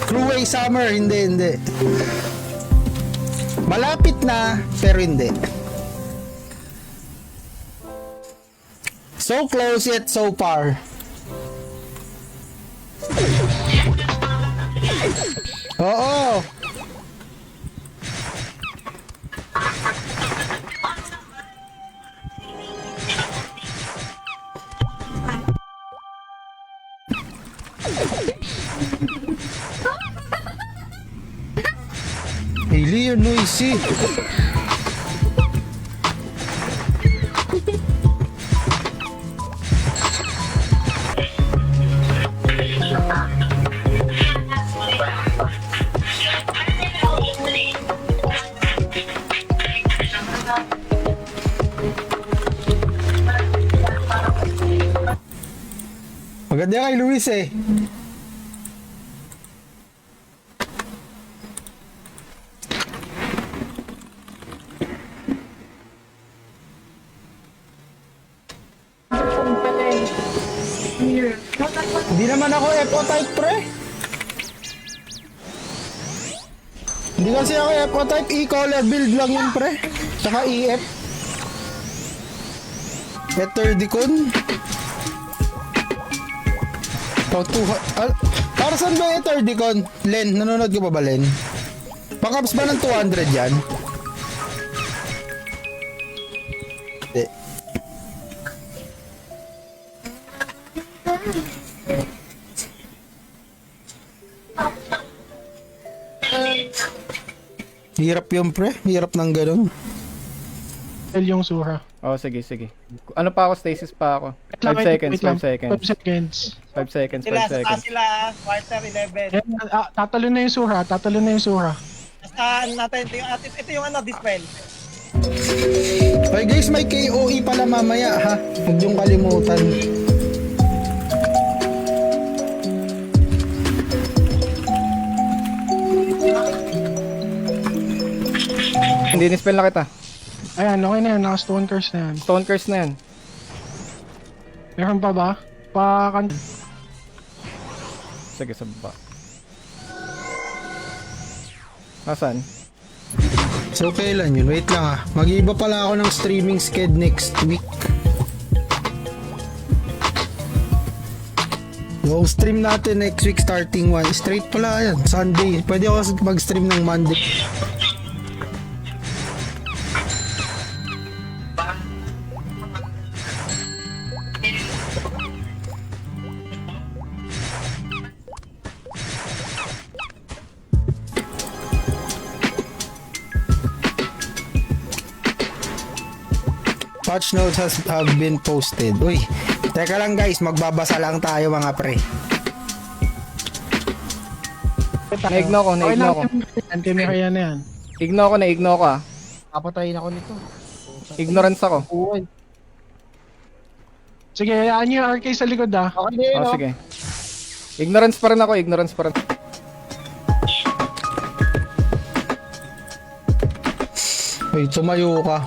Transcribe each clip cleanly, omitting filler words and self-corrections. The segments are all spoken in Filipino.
Crewway Summer, hindi. Malapit na, pero hindi. So close yet so far. Oo. Hailey, you're noisy. Maganda kay Luis eh. Hindi naman ako FO type pre. Hindi kasi ako FO type, E-collar build lang yun pre. Tsaka EF. Eterdicon. Para saan ba Eterdicon? Len, nanonood ka pa ba Len? Pangkaps ba ng 200 yan? Hindi. Hirap yun pre, hirap ng ganun. Yung Sura. Oh, sige. Ano pa ako? Stasis pa ako. 5 seconds, 5 seconds. 5 seconds. 5 seconds, 5 Sila, seconds. sila, quarter 11. Yan, tatalo na yung Sura, Basta natin, ito yung ano, dispel. Okay guys, may KOE pala mamaya ha. Huwag yung kalimutan. Hindi ni-spell na kita. Ayan, okay na yan, naka stone curse na yan. Stone curse na yan. Meron pa ba? Sige, sa baba. Nasaan? So kailan yun? Wait lang ah. Mag-iba pala ako ng streaming sked next week. Yung stream natin next week starting 1. Straight pala yan. Sunday. Pwede ako mag-stream ng Monday. Patch notes have been posted. Uy, teka lang guys, magbabasa lang tayo mga pre. Na-igno ko. Anti kaya na yan. Na-igno ko ah. Papatayin ako nito. Ignorance ako. Sige, hayaan nyo yung RK sa likod ah. Okay din, Oh, sige. Ignorance pa rin ako, Uy, tumayo ka.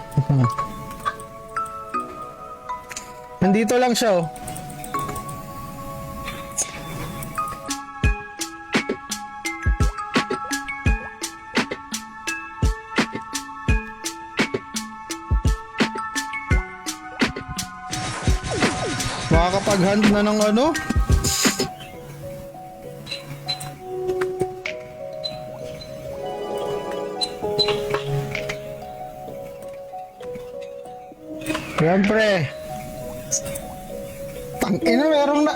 Nandito lang siya oh. Makakapag-hunt na ng ano? Yan pre. Tangina, merong na...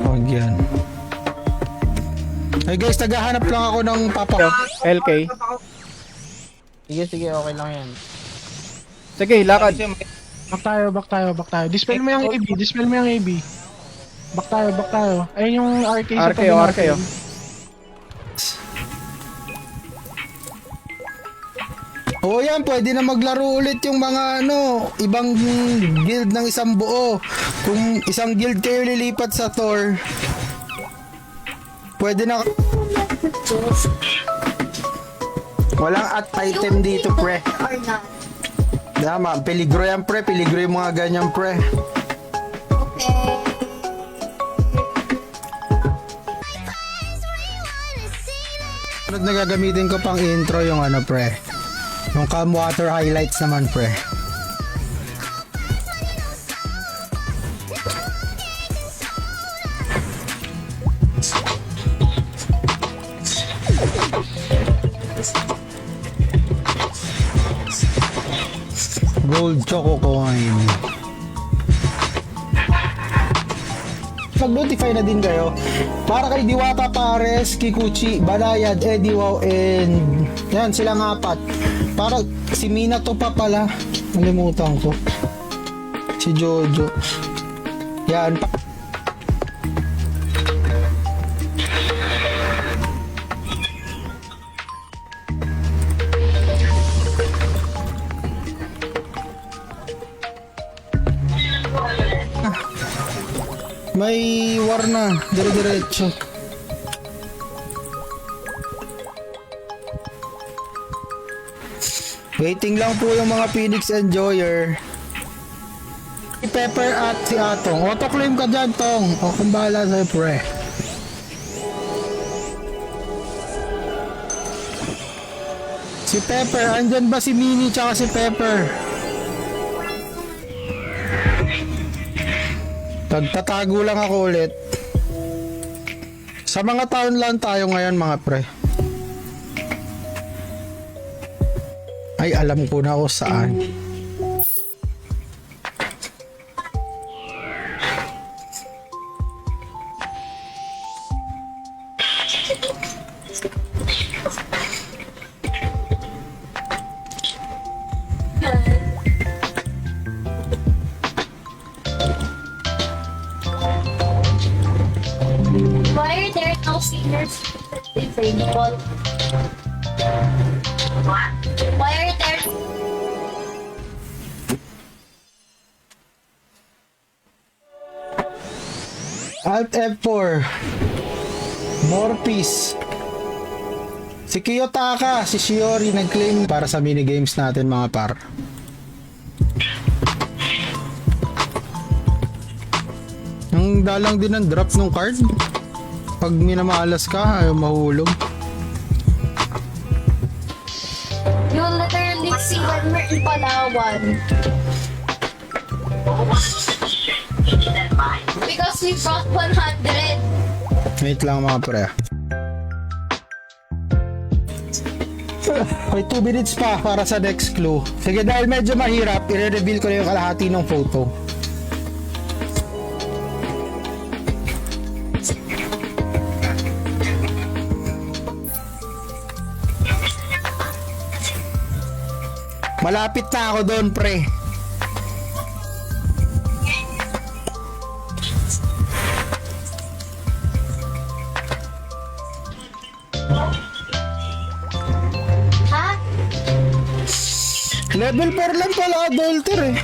Huwag yan. Hey guys, naghahanap lang ako ng papa. LK. Sige, okay lang yan. Sige, lakad. Back tayo. Dispel mo yung AB. Back tayo. Ayun yung RK sa tabi RKO. natin. Oo yan, pwede na maglaro ulit yung mga ibang guild ng isang buo. Kung isang guild kayo lilipat sa Thor, pwede na. Walang at item dito, pre. Or not. Tama, peligro yan, pre. Peligro yung mga ganyan, pre. Okay. Sunod na gagamitin ko pang intro yung pre. Yung calm water highlights naman, pre. Gold choco coin. Mag-notify na din kayo para kay Diwata Pares, Kikuchi, Banayad, Eddie Wow, and yan silang apat. Para si Mina to pa pala, nalimutan ko, si Jojo, yan. May war na, dire-diretso. Waiting lang po yung mga Phoenix Enjoyer. Si Pepper at si Atong. Auto-claim ka dyan, Tong. O kung bahala sa'yo, pre. Si Pepper, andyan ba si Mini tsaka si Pepper? Tagtatago lang ako ulit. Sa mga taon lang tayo ngayon, mga pre. Ay, alam ko na kung saan. Why are there no seniors available? Why are there... Alt F4. More peace. Si Kiyotaka, si Shiori nag-claim para sa minigames natin, mga par. Ang dalang din ang drop ng card. Pag minamalas ka, ayaw mahulog. You literally see when we're in Palawan. Because we brought 100. Wait lang, mga pre. May 2 minutes pa para sa next clue. Sige, dahil medyo mahirap, i-reveal ko na yung kalahati ng photo. Malapit na ako doon, pre. Ha? Level 4 lang pala, adulter eh.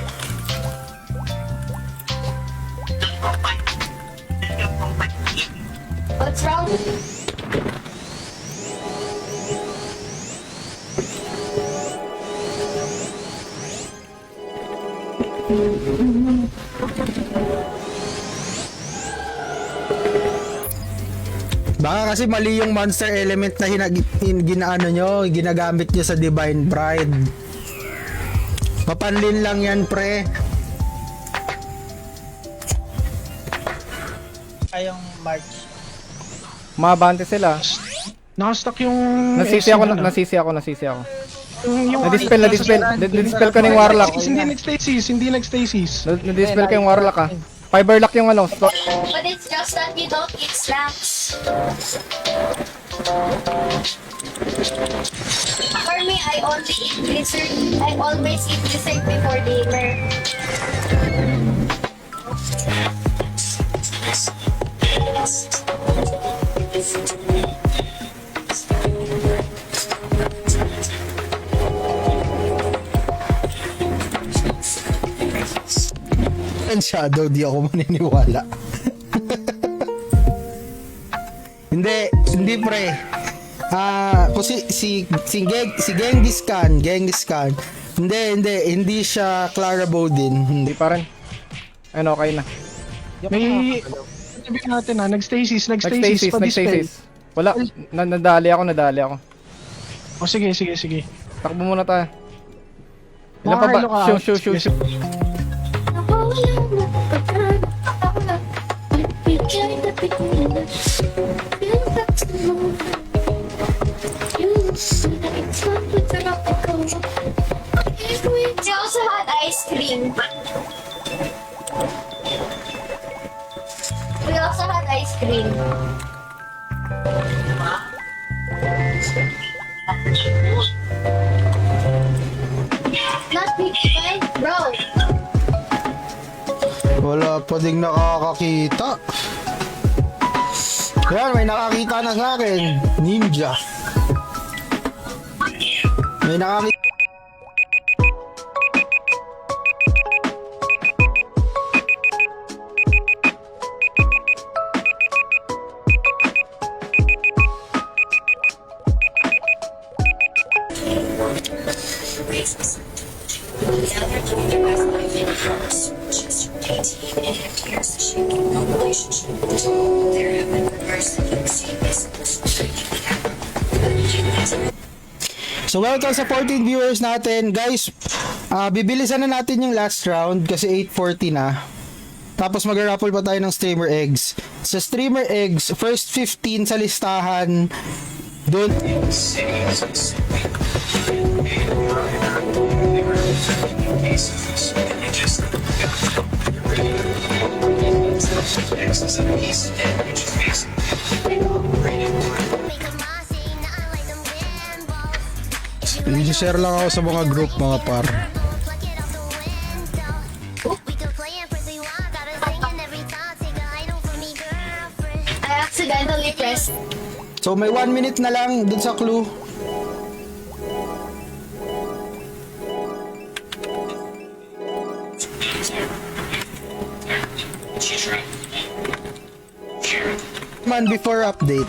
What's wrong? Baka kasi mali yung monster element na ginagamit nyo sa Divine Pride. Papanlin lang yan, pre. Ayong March. Mabante sila. Nakastock yung... Nasisi ako. Nadispel ko ng Warlock. Hindi nag-stasis. Nadispel ko yung Warlock ah. Fiber lock yung ano. But it's just that you don't eat snacks. For me, I only eat dessert. I always eat dessert before dinner. And shadow, di ako maniniwala. Hindi pre. Kasi si Genghis Khan. Hindi siya Clara Bowden. Hindi pa rin. Ayun, okay na. May... Sabihin natin nag-stasis pa dispel. Wala, nadali ako. O sige. Takbo muna tayo. Ilan pa ba? Shoot. Nawawala na pagkaan akala. Bigay na bigay na. Yung text mo. Yung na-exam with the rock ikaw. She also had ice cream. We also had ice cream. Not big fan, bro. Wala pa ding nakakakita. Yan, may nakakita na sa akin. Ninja. May nakakita. So welcome sa 14 viewers natin. Guys, bibilisan na natin yung last round kasi 8:40 na. Tapos mag-raffle pa tayo ng streamer eggs. Sa streamer eggs, first 15 sa listahan doon. I-share lang ako sa mga group, mga par. I accidentally pressed. So may 1 minute na lang dun sa clue. Man before update.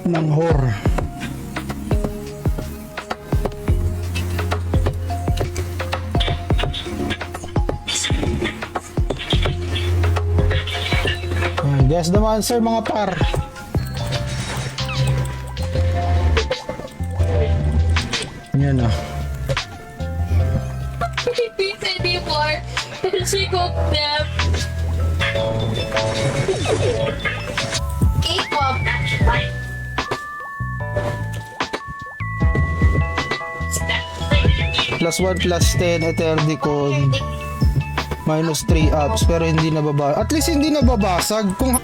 Manghor. Guess the answer, mga par. Yan na. He said before, she cooked them. K-pop. +1 +10 Eterdicon -3 ups pero hindi nababa. At least hindi nababasag kung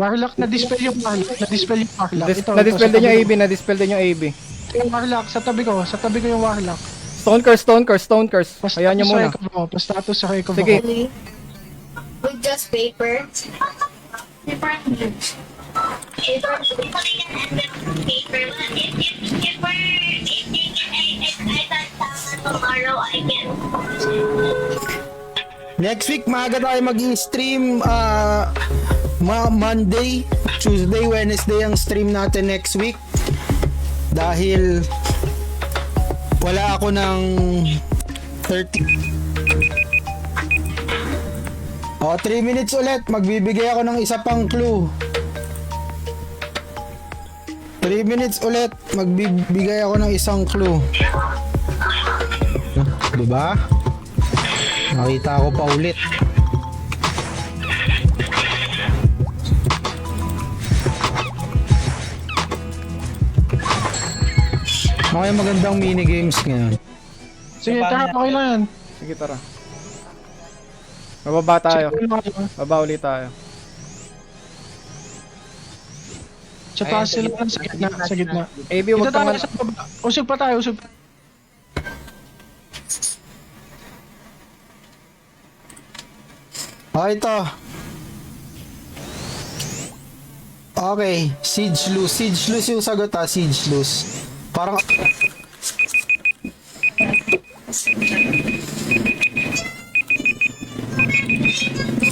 Warlock, na-dispel yung Warlock. Na-dispel din yung AB, na-dispel din yung AB. Yung Warlock, sa tabi ko yung Warlock. Stone curse. Ayan nyo muna. Pastatus sa Reiko. Sige. With just paper. next week maaga tayo mag-stream Monday, Tuesday, Wednesday ang stream natin next week dahil wala ako ng 30 O, 3 minutes ulit. Magbibigay ako ng isa pang clue. 3 minutes ulit. Magbibigay ako ng isang clue. Diba? Nakita ko pa ulit. Okay, magandang minigames ngayon. Sige, tara, okay lang yan. Sige, tara. Mababa tayo. Check mo kayo. Baba ulit tayo. Sa taas sila lang, sa gitna, sa gitna. AB, Dito huwag kang tayo sa baba. Usog pa tayo, usog pa. Ito. Okay, siege loose. Siege loose yung sagot ha, siege loose. Parang...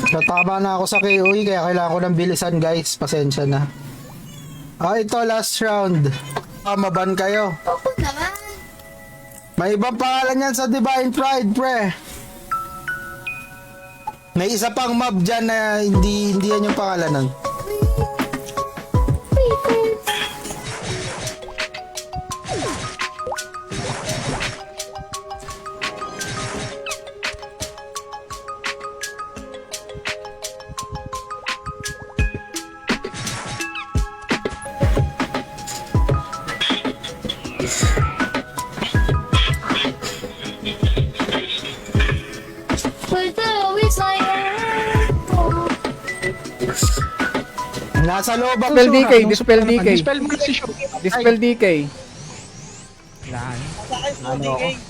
Natama na ako sa KOE kaya kailangan ko ng bilisan guys. Pasensya na. Ito last round. Maban kayo. Oo naman. May ibang pangalan yan sa Divine Pride, pre. May isa pang mob dyan na hindi yan yung pangalan nun. But always like Nasa loob ako. Dispel DK, dispel DK. Dispel mo na si Show. Dispel DK. Sa akin, floating game.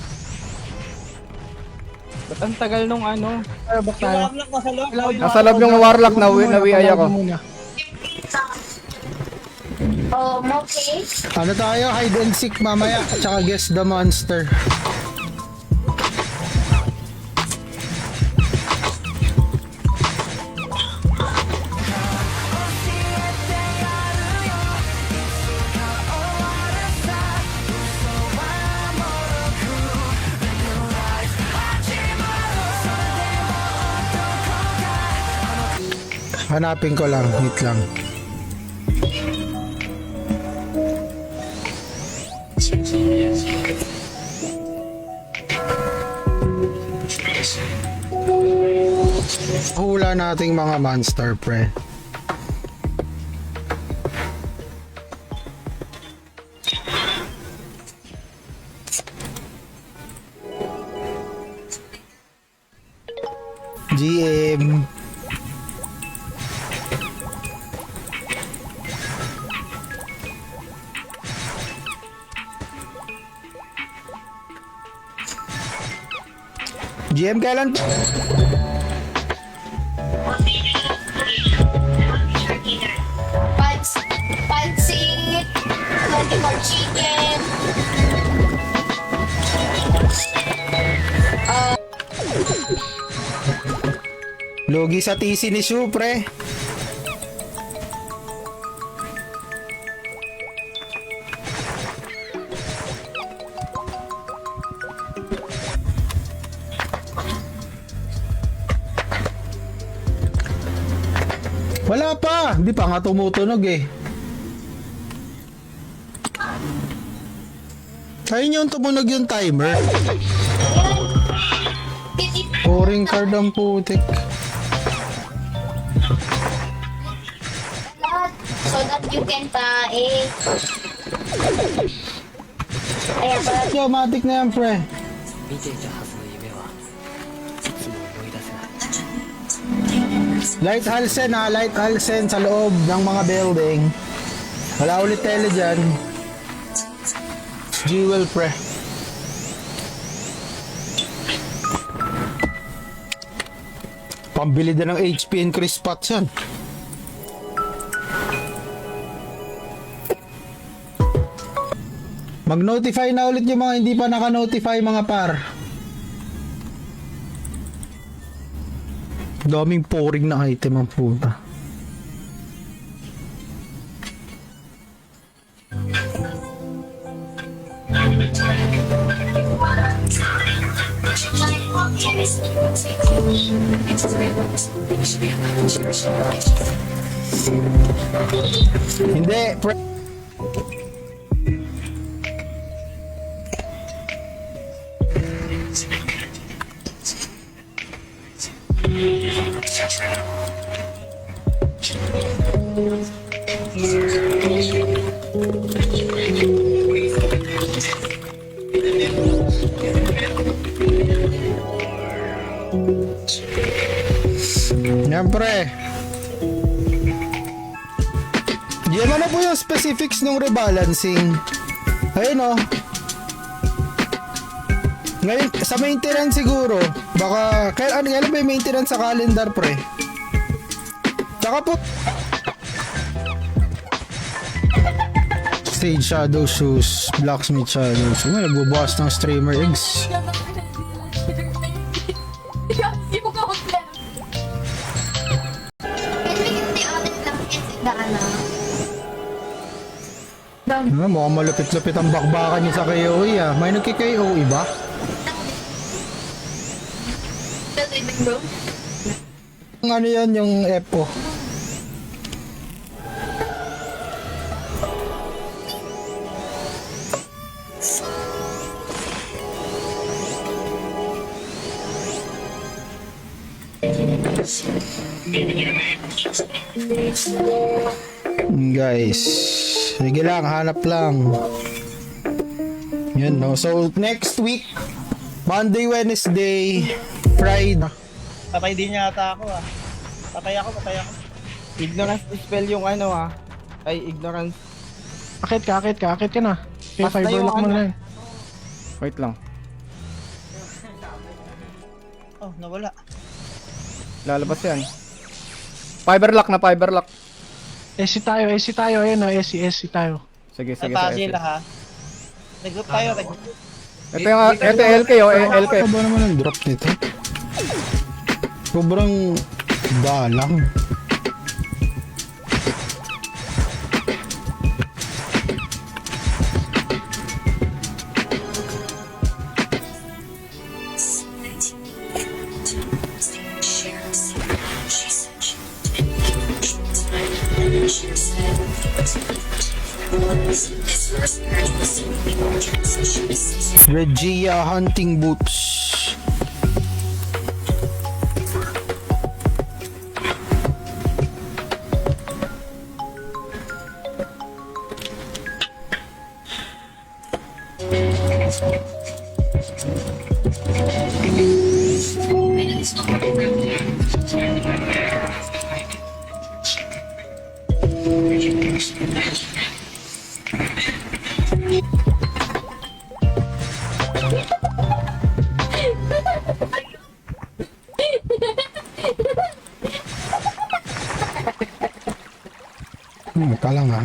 Ba't ang tagal nung ano? Tayo, back Yung tayo. warlock nasa loob. Nasa loob yung warlock na nawiay ako. okay. Ano tayo? Hide and seek mamaya. Tsaka guess the monster. Hanapin ko lang. Wait lang. Hula nating mga monster, pre. GM. GM kailan? Pancit, 24 chicken. Logi sa TC ni Shu, pre. Wala pa. Hindi pa nga tumutunog eh. Ayun yung tumunog yung timer. Boring card ang putik. Lahat. So that you can Ayan pala. Automatic na yan, pre. 見ていたはずの夢はいつも思い出せない Light Halsen ha, Light Halsen sa loob ng mga building. Wala ulit tele dyan. Jewel, pre. Pambili din ng HP increase pots yan. Mag-notify na ulit yung mga hindi pa naka-notify mga par. Daming pouring na item ang puta. Chemistry. Hindi, pre. Yan, pre. Yan ano po yung specifics ng rebalancing. Ayun o. Ngayon, sa maintenance siguro, baka, kailan ba yung maintenance sa calendar, pre? Tsaka po, Stage Shadow Shoes, Blacksmith Shadow Shoes. Nagbubukas ng streamer eggs. Hindi mo ka mag-left. Hindi audit lang it's the ano. Mukhang malupit-lupit ang bakbakan niya sa KOE ah. May nagki-KOE ba? The living room. Ano yan yung EPO? Guys, sige lang, hanap lang. Yan no. So next week, Monday, Wednesday, Friday. Patay din yata ako ah. Patay ako. Ignorance dispel yung ano ah. Ay, ignorance. Akit ka na. Okay, Basta fiber yung lock mo ano. na yun. Wait lang. Oh, nawala. Lalabas yan. Fiber lock na, fiber lock. SC tayo, ayun o, SC tayo. Sige, Sa sige, taas sige. sila ha. Nag-group tayo. Ito yung, ito LK oh, LK. Ano ba naman ang drop nito? Sobrang dalang. Regia hunting boots. Kala nga.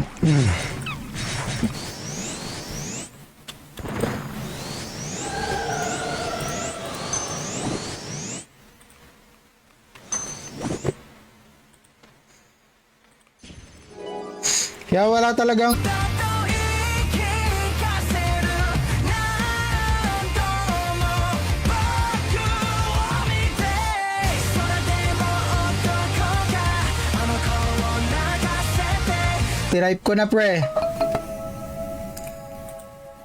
Kaya wala talagang type ko na pre.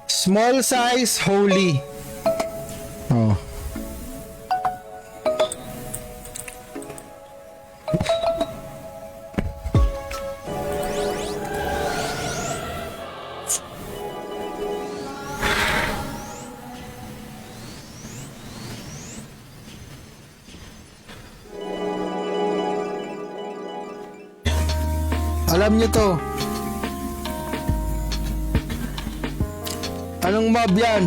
Small size holy. Oh. Alam niyo to. Anong mob yan?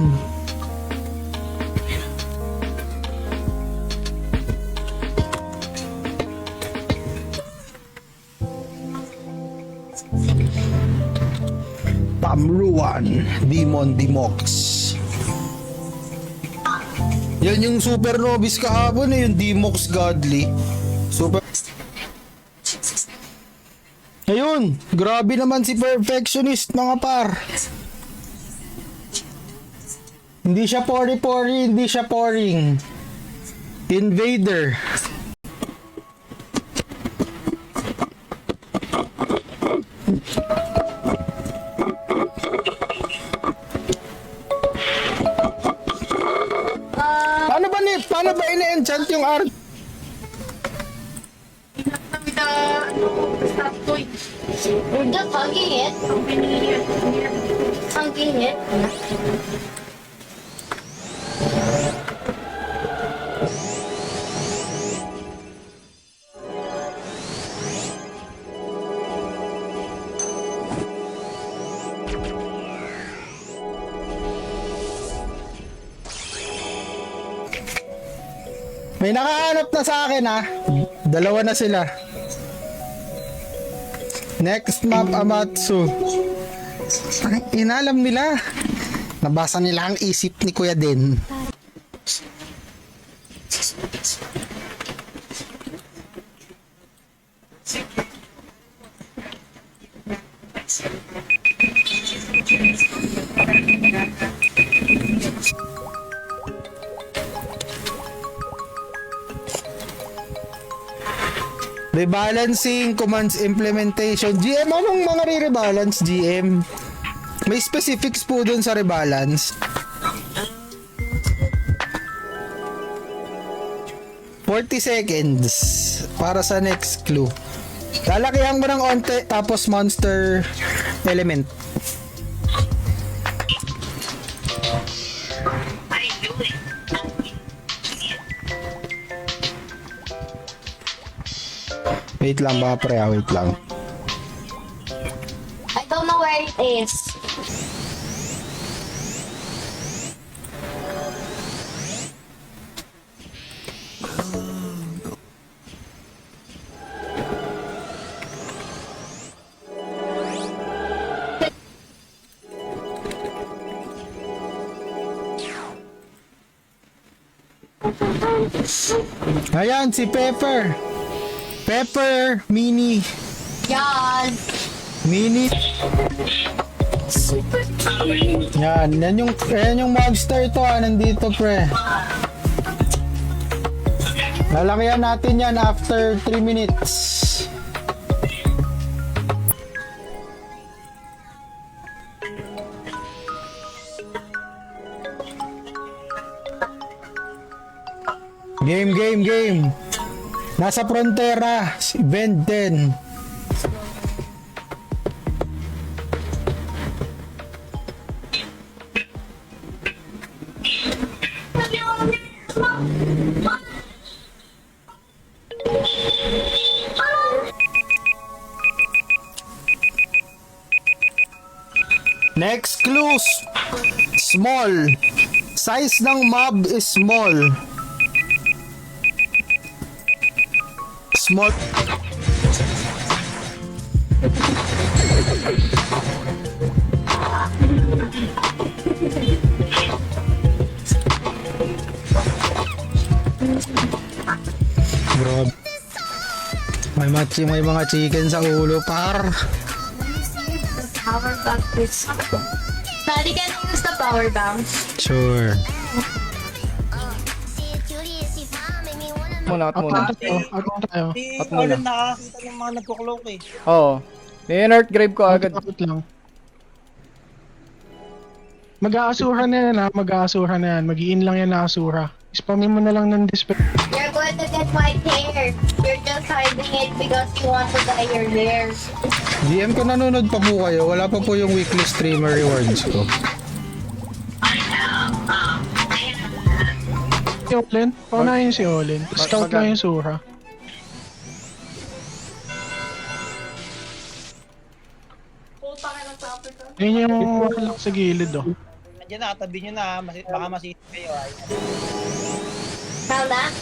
Pamruan Demon Demox. Yan yung super novice kahapon eh, yung Demox Godly. Super. Ayun, grabe naman si Perfectionist mga par. Hindi siya pori-pori, hindi siya poring. Invader. We're just hugging it. Hugging it. May nakahanap na sa akin ha. Dalawa na sila. Next map, Amatsu. Inalam nila. Nabasa nila ang isip ni Kuya din. Rebalancing, commands implementation. GM, anong mga re-rebalance, GM? May specifics po dun sa rebalance. 40 seconds para sa next clue. Lalakihan mo ng onte, tapos monster element. Wait lang ba, pre? Wait lang. I don't know where it is. Ayan, si Pepper. Pepper, Mini. Yan. Mini. Super cute. Yan yung monster to nandito pre. Lalakihan natin yan after 3 minutes. Game. Nasa frontera, si Ben 10. Next clues. Small. Size ng mob is small. Small. Grabe. May mga chicken sa ulo par. Power bank is... Daddy, can you use the power bank? Sure. Muna, Out tayo. Si At muna. Olin nakakita ng mga nagkuklok eh. Oo. Ni-inert grave ko agad. Out lang. Mag-aasura na yan ha, mag-aasura na yan. Mag-i-in lang yan na asura. Spamin mo na lang ng dispel. You're going to get white hair. You're just hiding it because you want to dye your hair. DM ko nanonood pa po kayo. Wala pa po yung weekly streamer rewards ko. Si Olin, paunahin si Olin. Scout lang yung sura. Yun yung warlock sa gilid oh. Nandiyan na, tabi nyo na, baka masisip kayo ay. Found that?